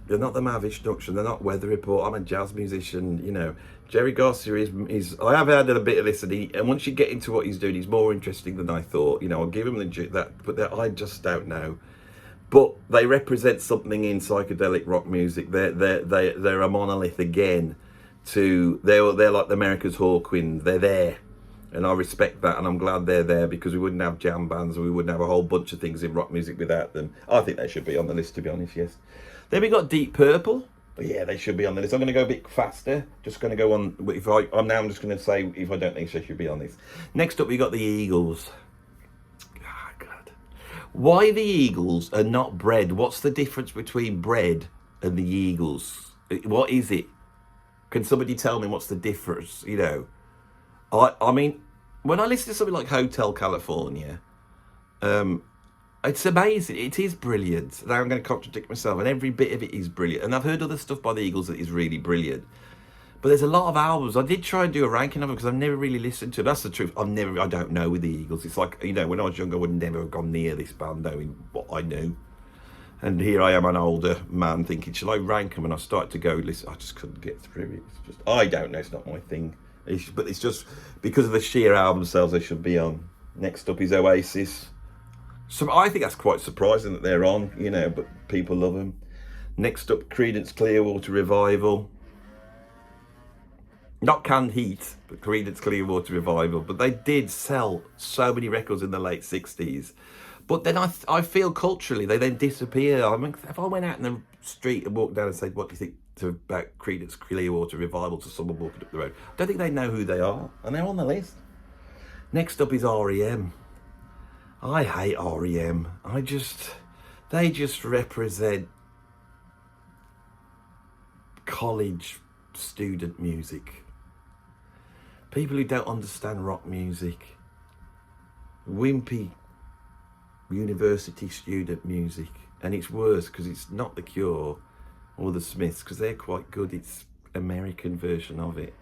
[SPEAKER 1] They're not the Mavish Production. They're not Weather Report. I'm a jazz musician, you know. Jerry Garcia is I have had a bit of this, and once you get into what he's doing, he's more interesting than I thought. You know, I'll give him that, but I just don't know. But they represent something in psychedelic rock music. They're a monolith again. They're like the America's Hawkwind. They're there, and I respect that, and I'm glad they're there, because we wouldn't have jam bands, and we wouldn't have a whole bunch of things in rock music without them. I think they should be on the list, to be honest. Yes. Then we got Deep Purple. Yeah, they should be on the list. I'm going to go a bit faster. Just going to go on. I'm just going to say if I don't think they should be on this. Next up, we got the Eagles. Why the Eagles are not bread? What's the difference between bread and the Eagles? What is it? Can somebody tell me what's the difference? You know, I mean, when I listen to something like Hotel California, it's amazing. It is brilliant. Now I'm going to contradict myself, and every bit of it is brilliant. And I've heard other stuff by the Eagles that is really brilliant. But there's a lot of albums. I did try and do a ranking of them because I've never really listened to them. That's the truth. I don't know with the Eagles. It's like, you know, when I was younger, I would never have gone near this band knowing what I knew. And here I am, an older man, thinking, shall I rank them? And I started to go, listen, I just couldn't get through it. It's just, I don't know, it's not my thing. But it's just, because of the sheer album themselves, they should be on. Next up is Oasis. So I think that's quite surprising that they're on, you know, but people love them. Next up, Creedence Clearwater Revival. Not Canned Heat, but Creedence Clearwater Revival. But they did sell so many records in the late 60s. But then I feel culturally they then disappear. I mean, if I went out in the street and walked down and said, what do you think about Creedence Clearwater Revival to someone walking up the road, I don't think they know who they are, and they're on the list. Next up is REM. I hate REM. They just represent college student music. People who don't understand rock music. Wimpy university student music. And it's worse because it's not The Cure or the Smiths, because they're quite good. It's American version of it,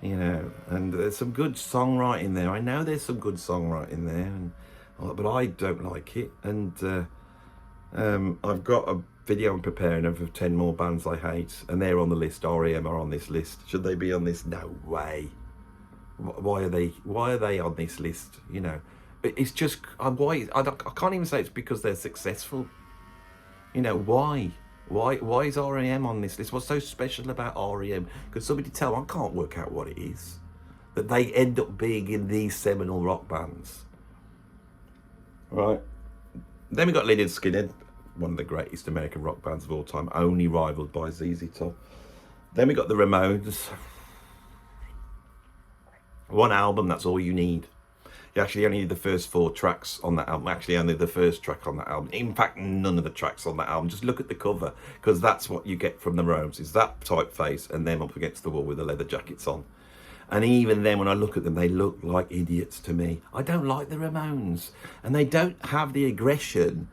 [SPEAKER 1] you know. And there's some good songwriting there. I know there's some good songwriting there, but I don't like it. And I've got a video I'm preparing of 10 more bands I hate, and they're on the list. REM are on this list. Should they be on this? No way. Why are they on this list? You know, it's just why. I can't even say it's because they're successful. You know, why is REM on this list? What's so special about REM? Could somebody tell me? I can't work out what it is that they end up being in these seminal rock bands. Right. Then we got Lynyrd Skynyrd, one of the greatest American rock bands of all time, only rivaled by ZZ Top. Then we got the Ramones. One album, that's all you need. You actually only need the first 4 tracks on that album. Actually, only the first track on that album. In fact, none of the tracks on that album. Just look at the cover, because that's what you get from the Ramones. Is that typeface and them up against the wall with the leather jackets on. And even then, when I look at them, they look like idiots to me. I don't like the Ramones. And they don't have the aggression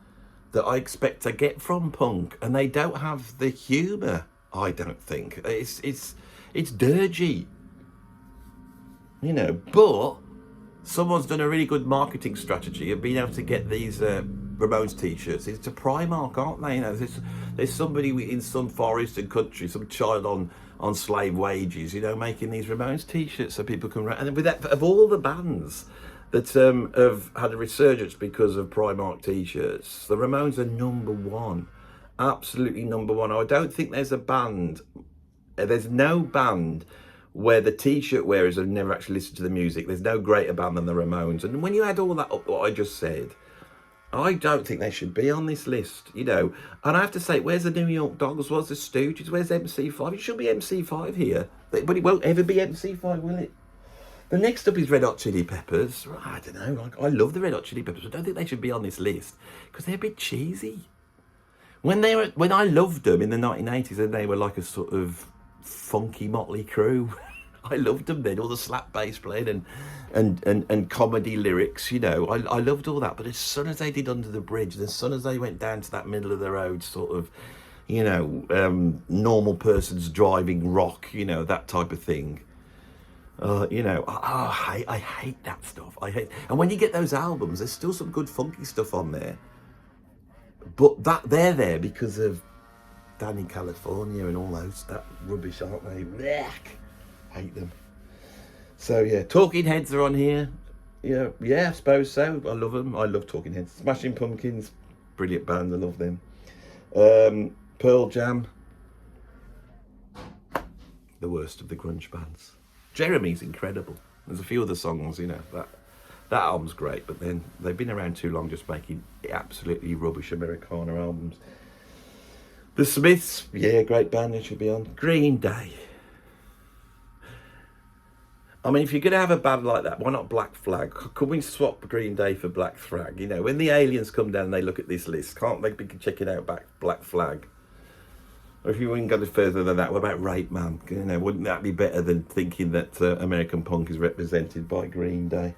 [SPEAKER 1] that I expect to get from punk. And they don't have the humour, I don't think. It's dirgy. You know, but someone's done a really good marketing strategy of being able to get these Ramones t-shirts into Primark, aren't they? You know, there's somebody in some far eastern country, some child on slave wages, you know, making these Ramones t-shirts so people can... And with that, of all the bands that have had a resurgence because of Primark t-shirts, the Ramones are number one. Absolutely number one. I don't think there's no band where the t-shirt wearers have never actually listened to the music. There's no greater band than the Ramones. And when you add all that up, what I just said, I don't think they should be on this list, you know. And I have to say, where's the New York Dolls? Where's the Stooges? Where's MC5? It should be MC5 here. But it won't ever be MC5, will it? The next up is Red Hot Chili Peppers. I don't know. I love the Red Hot Chili Peppers. I don't think they should be on this list because they're a bit cheesy. When I loved them in the 1980s, and they were like a sort of funky Motley Crue. I loved them then, all the slap bass playing and comedy lyrics, you know. I loved all that. But as soon as they did Under the Bridge, and as soon as they went down to that middle of the road sort of, you know, normal person's driving rock, you know, that type of thing. You know, I hate that stuff. And when you get those albums, there's still some good funky stuff on there. But they're there because of Down in California and all that rubbish, aren't they? Blech. Hate them. So yeah, Talking Heads are on here. Yeah, I suppose so. I love them. I love Talking Heads. Smashing Pumpkins, brilliant band. I love them. Pearl Jam, the worst of the grunge bands. Jeremy's incredible. There's a few other songs, you know, that album's great, but then they've been around too long just making absolutely rubbish Americana albums. The Smiths, yeah, great band, they should be on. Green Day. I mean, if you're going to have a band like that, why not Black Flag? Could we swap Green Day for Black Flag? You know, when the aliens come down and they look at this list, can't they be checking out Black Flag? Or if you wouldn't go further than that, what about Rape Man? You know, wouldn't that be better than thinking that American punk is represented by Green Day?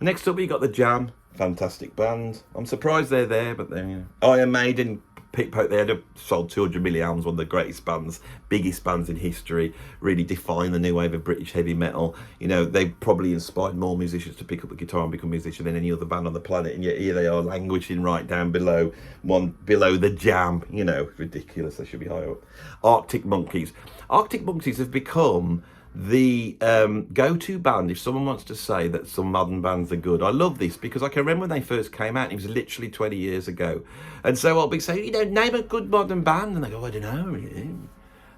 [SPEAKER 1] Next up, we got The Jam, fantastic band. I'm surprised they're there, but they're, you know. Iron Maiden, Pickpocket, they had sold 200 million albums, one of the greatest bands, biggest bands in history, really defined the new wave of British heavy metal. You know, they probably inspired more musicians to pick up the guitar and become musicians than any other band on the planet, and yet here they are languishing right down below The Jam. You know, ridiculous, they should be higher up. Arctic Monkeys have become the go-to band if someone wants to say that some modern bands are good. I love this because I can remember when they first came out, and it was literally 20 years ago. And so I'll be saying, you know, name a good modern band, and they go, I don't know.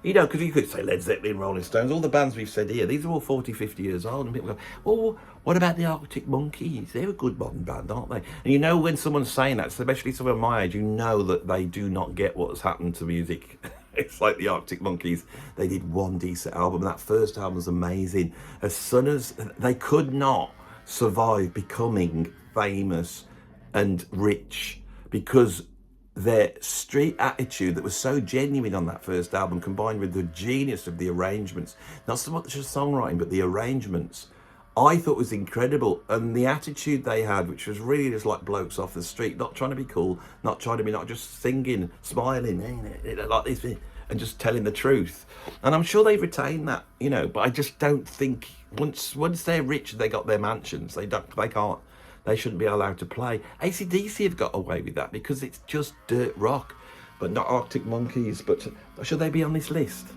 [SPEAKER 1] You know, because you could say Led Zeppelin, Rolling Stones, all the bands we've said here, these are all 40, 50 years old. And people go, oh, what about the Arctic Monkeys? They're a good modern band, aren't they? And you know when someone's saying that, especially someone my age, you know that they do not get what's happened to music. It's like the Arctic Monkeys. They did one decent album. That first album was amazing. As soon as they could not survive becoming famous and rich because their street attitude that was so genuine on that first album, combined with the genius of the arrangements, not so much the songwriting but the arrangements, I thought was incredible. And the attitude they had, which was really just like blokes off the street, not trying to be cool, not trying to be, not just singing, smiling like this and just telling the truth. And I'm sure they've retained that, you know, but I just don't think once they're rich and they got their mansions, they can't, they shouldn't be allowed to play. AC/DC have got away with that because it's just dirt rock, but not Arctic Monkeys. But should they be on this list?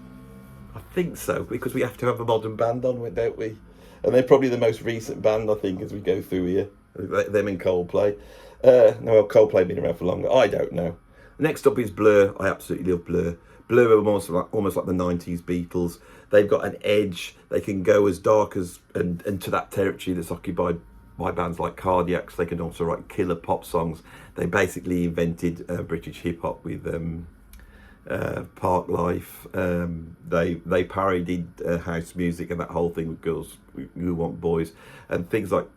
[SPEAKER 1] I think so, because we have to have a modern band on with, don't we? And they're probably the most recent band, I think, as we go through here. Them and Coldplay. No, Coldplay have been around for longer. I don't know. Next up is Blur. I absolutely love Blur. Blur are almost like the 90s Beatles. They've got an edge. They can go as dark as and to that territory that's occupied by bands like Cardiacs. They can also write killer pop songs. They basically invented British hip hop with Park Life. They parodied house music and that whole thing with Girls Who Want Boys and things like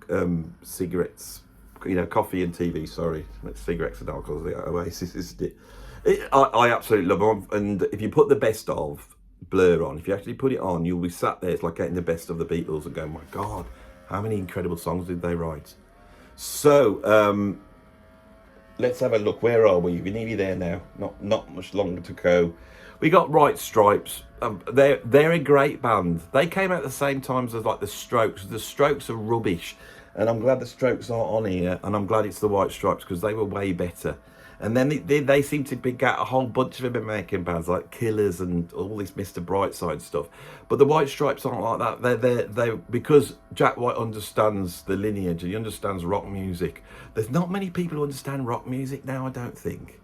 [SPEAKER 1] cigarettes, you know, coffee and TV. Sorry, cigarettes and alcohol. The Oasis, isn't it? I absolutely love them. And if you put the best of Blur on, if you actually put it on, you'll be sat there. It's like getting the best of the Beatles and going, my God, how many incredible songs did they write? So let's have a look. Where are we? We're nearly there now. Not much longer to go. We got White Stripes. They're a great band. They came out at the same time as like the Strokes. The Strokes are rubbish, and I'm glad the Strokes aren't on here. And I'm glad it's the White Stripes because they were way better. And then they seem to pick out a whole bunch of American bands like Killers and all this Mr. Brightside stuff. But the White Stripes aren't like that. They because Jack White understands the lineage and he understands rock music. There's not many people who understand rock music now, I don't think.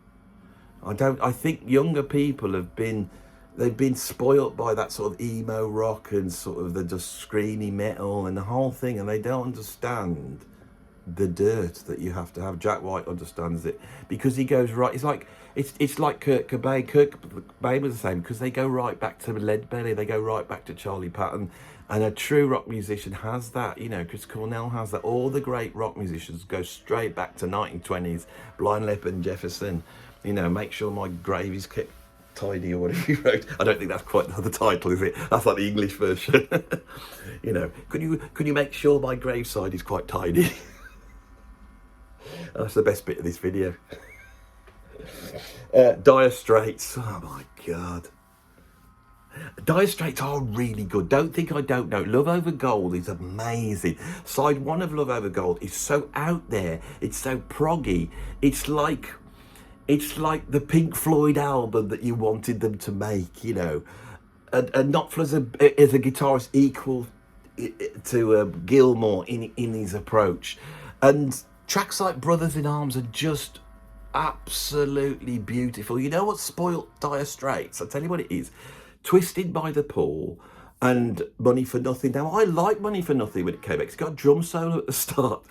[SPEAKER 1] I think younger people they've been spoilt by that sort of emo rock and sort of the just screamy metal and the whole thing, and they don't understand the dirt that you have to have. Jack White understands it because he goes right. It's like Kurt Cobain. Kurt Cobain was the same because they go right back to Leadbelly. They go right back to Charlie Patton. And a true rock musician has that. You know, Chris Cornell has that. All the great rock musicians go straight back to 1920s. Blind Leopard and Jefferson. You know, make sure my grave is kept tidy or whatever he wrote. I don't think that's quite the title, is it? That's like the English version. You know, could you make sure my graveside is quite tidy? That's the best bit of this video. Dire Straits. Oh my God. Dire Straits are really good. Don't think I don't know. Love Over Gold is amazing. Side 1 of Love Over Gold is so out there. It's so proggy. It's like the Pink Floyd album that you wanted them to make, you know. And Knopfler is a guitarist equal to Gilmour in his approach. And tracks like Brothers in Arms are just absolutely beautiful. You know what spoilt Dire Straits? I'll tell you what it is. Twisted by the Pool and Money for Nothing. Now, I like Money for Nothing when it came out. It's got a drum solo at the start.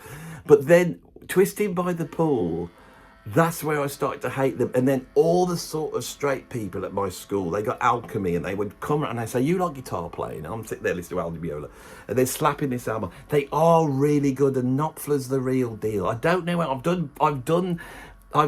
[SPEAKER 1] But then Twisted by the Pool, that's where I started to hate them. And then all the sort of straight people at my school, they got Alchemy, and they would come and they say, you like guitar playing? And I'm sitting there listening to Aldi Meola, and they're slapping this album. They are really good, and Knopfler's the real deal. I don't know, I've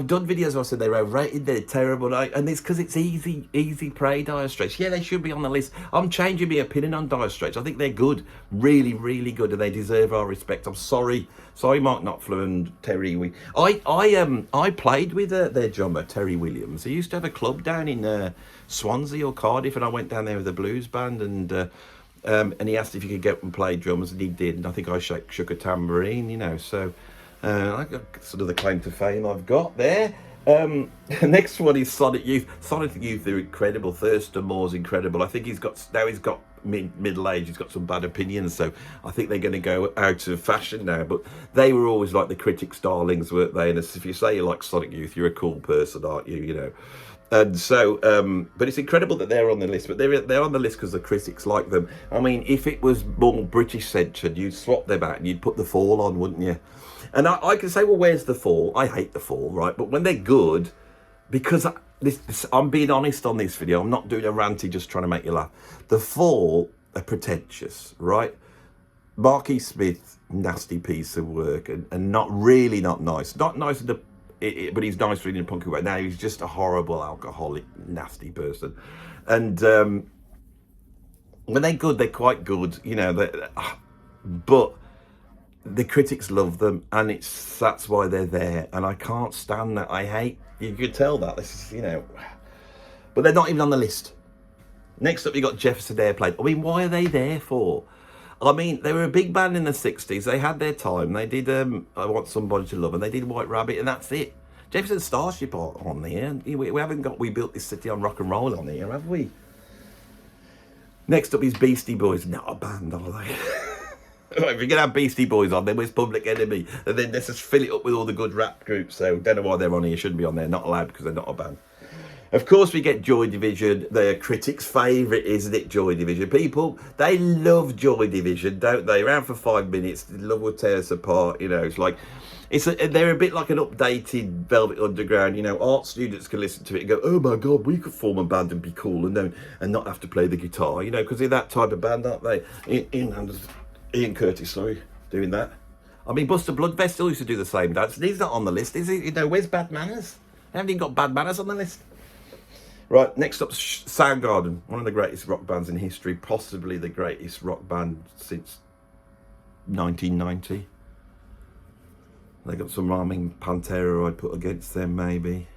[SPEAKER 1] done videos where I said they're overrated, they're terrible, and it's because it's easy prey, Dire Straits. Yeah, they should be on the list. I'm changing my opinion on Dire Straits. I think they're good, really, really good, and they deserve our respect. I'm sorry, Mark Knopfler and Terry. I played with their drummer, Terry Williams. He used to have a club down in Swansea or Cardiff, and I went down there with a blues band, and he asked if he could get up and play drums, and he did, and I think I shook a tambourine, you know, so... I got sort of the claim to fame I've got there. The next one is Sonic Youth. Sonic Youth are incredible. Thurston Moore's incredible. I think he's got middle age. He's got some bad opinions, so I think they're going to go out of fashion now. But they were always like the critics' darlings, weren't they? And if you say you like Sonic Youth, you're a cool person, aren't you? You know. And so, but it's incredible that they're on the list. But they're on the list because the critics like them. I mean, if it was more British centred, you'd swap them out and you'd put the Fall on, wouldn't you? And I can say, well, where's the Fall? I hate the Fall, right? But when they're good, because I'm being honest on this video, I'm not doing a ranty just trying to make you laugh. The Fall are pretentious, right? Marky Smith, nasty piece of work, and not nice. Not nice in the but he's nice really in a punky way. Now he's just a horrible alcoholic, nasty person. And when they're good, they're quite good, you know. But the critics love them, and that's why they're there. And I can't stand that. I hate. You could tell that this is, you know. But they're not even on the list. Next up, you got Jefferson Airplane. I mean, why are they there for? I mean, they were a big band in the 60s. They had their time. They did I Want Somebody to Love, and they did White Rabbit, and that's it. Jefferson Starship on there. We haven't got We Built This City on Rock and Roll on here, have we? Next up is Beastie Boys. Not a band, are they? If you're going to have Beastie Boys on, then where's Public Enemy? And then let's just fill it up with all the good rap groups. So don't know why they're on here. Shouldn't be on there. Not allowed because they're not a band. Of course, we get Joy Division, their critics' favourite, isn't it, Joy Division? People, they love Joy Division, don't they? Around for 5 minutes, the love will tear us apart, you know. It's like, they're a bit like an updated Velvet Underground, you know. Art students can listen to it and go, oh my God, we could form a band and be cool and not have to play the guitar, you know, because they're that type of band, aren't they? Ian Curtis, sorry, doing that. I mean, Buster Bloodvest still used to do the same dance. He's not on the list, is he? You know, where's Bad Manners? They haven't even got Bad Manners on the list. Right, next up, Soundgarden, one of the greatest rock bands in history, possibly the greatest rock band since 1990. They got some rhyming Pantera I'd put against them, maybe.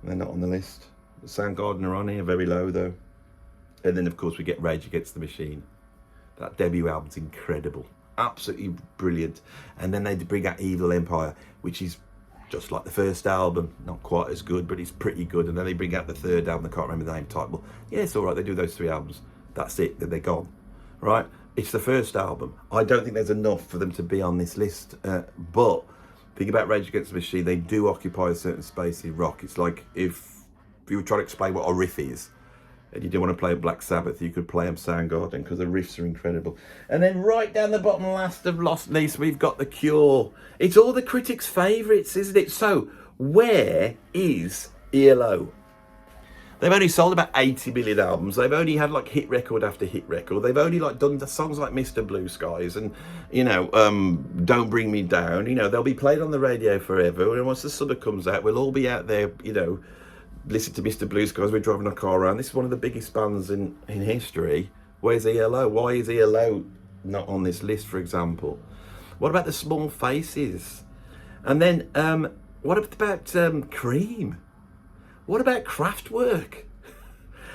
[SPEAKER 1] They're not on the list. The Soundgarden are on here, very low though. And then, of course, we get Rage Against the Machine. That debut album's incredible, absolutely brilliant. And then they bring out Evil Empire, which is just like the first album, not quite as good, but it's pretty good. And then they bring out the third album, I can't remember the name title. Yeah, it's all right, they do those 3 albums. That's it, then they're gone, right? It's the first album. I don't think there's enough for them to be on this list. But think about Rage Against the Machine, they do occupy a certain space in rock. It's like if you were trying to explain what a riff is, and you didn't want to play Black Sabbath, you could play them Soundgarden because the riffs are incredible. And then right down the bottom, last of lost least, we've got The Cure. It's all the critics' favourites, isn't it? So where is ELO? They've only sold about 80 million albums. They've only had like hit record after hit record. They've only like done the songs like Mr. Blue Skies and, you know, Don't Bring Me Down. You know, they'll be played on the radio forever. And once the summer comes out, we'll all be out there, you know, listen to Mr. Blue Skies, we're driving a car around. This is one of the biggest bands in history. Where's ELO? Why is ELO not on this list, for example? What about the Small Faces? And then, what about Cream? What about Kraftwerk?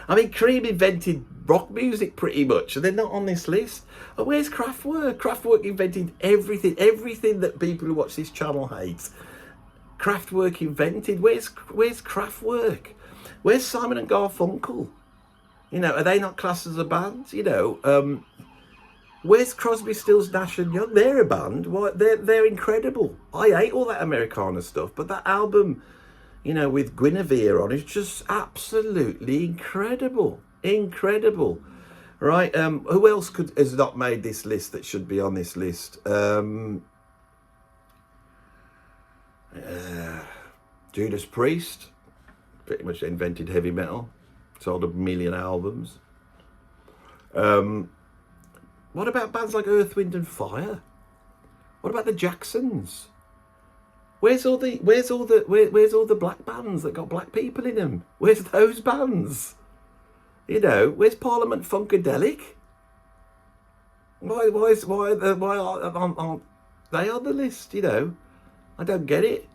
[SPEAKER 1] I mean, Cream invented rock music pretty much, and they're not on this list. Oh, where's Kraftwerk? Kraftwerk invented everything that people who watch this channel hate. Kraftwerk invented. Where's Kraftwerk? Where's Simon and Garfunkel? You know, are they not classed as a band? You know, where's Crosby, Stills, Nash and Young? They're a band. Why? They're incredible. I hate all that Americana stuff, but that album, you know, with Guinevere on, is just absolutely incredible. Incredible, right? Who else has not made this list that should be on this list? Judas Priest, pretty much invented heavy metal, sold 1 million albums. What about bands like Earth, Wind and Fire? What about the Jacksons? Where's all the black bands that got black people in them? Where's those bands? You know, where's Parliament Funkadelic? Why aren't they on the list? You know, I don't get it.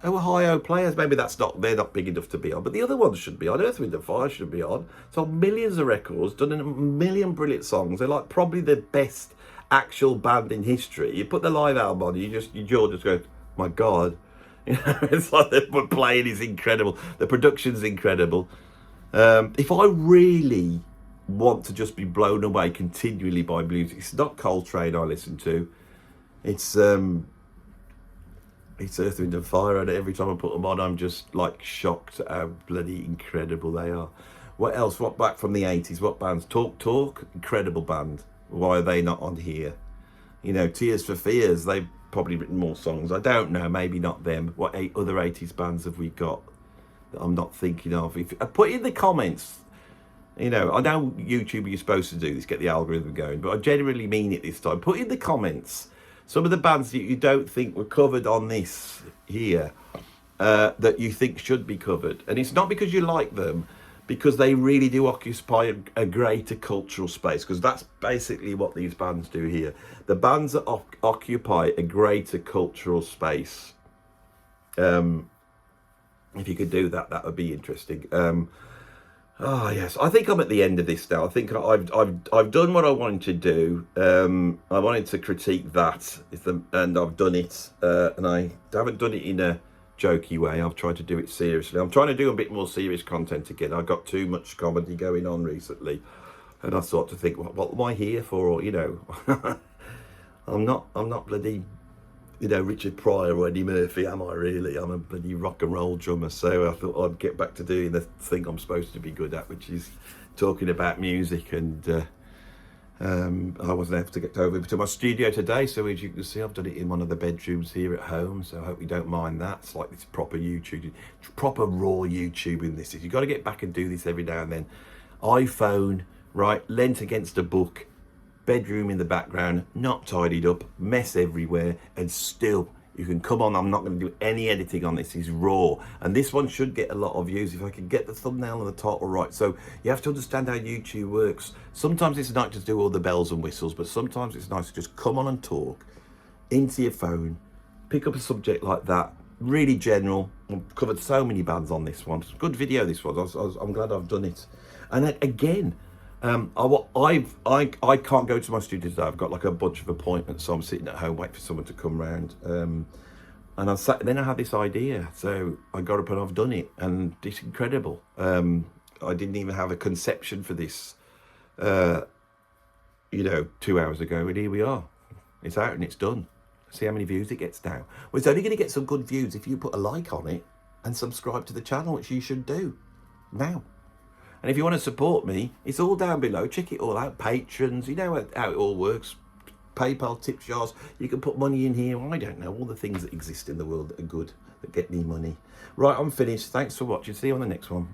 [SPEAKER 1] Ohio Players, maybe they're not big enough to be on, but the other ones should be on. Earth, Wind and Fire should be on. Sold millions of records, done 1 million brilliant songs. They're like probably the best actual band in history. You put the live album on, your jaw just goes, my God. You know, it's like the playing is incredible. The production's incredible. If I really want to just be blown away continually by music, it's not Coltrane I listen to. It's it's Earth, Wind and Fire, and every time I put them on, I'm just like shocked at how bloody incredible they are. What else? What back from the 80s? What bands? Talk, incredible band. Why are they not on here? You know, Tears for Fears, they've probably written more songs. I don't know, maybe not them. What other 80s bands have we got that I'm not thinking of? If put in the comments. You know, I know YouTube, you're supposed to do this, get the algorithm going, but I genuinely mean it this time. Put in the comments some of the bands that you don't think were covered on this here, that you think should be covered. And it's not because you like them, because they really do occupy a greater cultural space, because that's basically what these bands do here. The bands that occupy a greater cultural space. If you could do that, that would be interesting. Oh yes, I think I'm at the end of this now. I think I've done what I wanted to do. I wanted to critique that, and I've done it. And I haven't done it in a jokey way. I've tried to do it seriously. I'm trying to do a bit more serious content again. I got too much comedy going on recently, and I start to think, what am I here for? Or, you know, I'm not bloody, you know, Richard Pryor or Eddie Murphy, am I really? I'm a bloody rock and roll drummer, so I thought I'd get back to doing the thing I'm supposed to be good at, which is talking about music. And I wasn't able to get over to my studio today, so as you can see, I've done it in one of the bedrooms here at home, so I hope you don't mind that. It's like this proper YouTube, proper raw YouTubing this is. You've got to get back and do this every now and then. iPhone, right, lent against a book, bedroom in the background, not tidied up, mess everywhere, and still you can come on. I'm not going to do any editing on this. It's raw, and this one should get a lot of views if I can get the thumbnail and the title right. So you have to understand how YouTube works. Sometimes it's nice to do all the bells and whistles, but sometimes it's nice to just come on and talk into your phone, pick up a subject like that, really general. I've covered so many bands on this one. It's a good video, this one. I'm glad I've done it. And again, I can't go to my studio today. I've got like a bunch of appointments, so I'm sitting at home waiting for someone to come round. And then I had this idea, so I got up and I've done it, and it's incredible. I didn't even have a conception for this, you know, 2 hours ago, and here we are. It's out and it's done. See how many views it gets now. Well, it's only going to get some good views if you put a like on it and subscribe to the channel, which you should do now. And if you want to support me, it's all down below. Check it all out. Patrons, you know how it all works. PayPal, tip jars. You can put money in here. I don't know. All the things that exist in the world that are good, that get me money. Right, I'm finished. Thanks for watching. See you on the next one.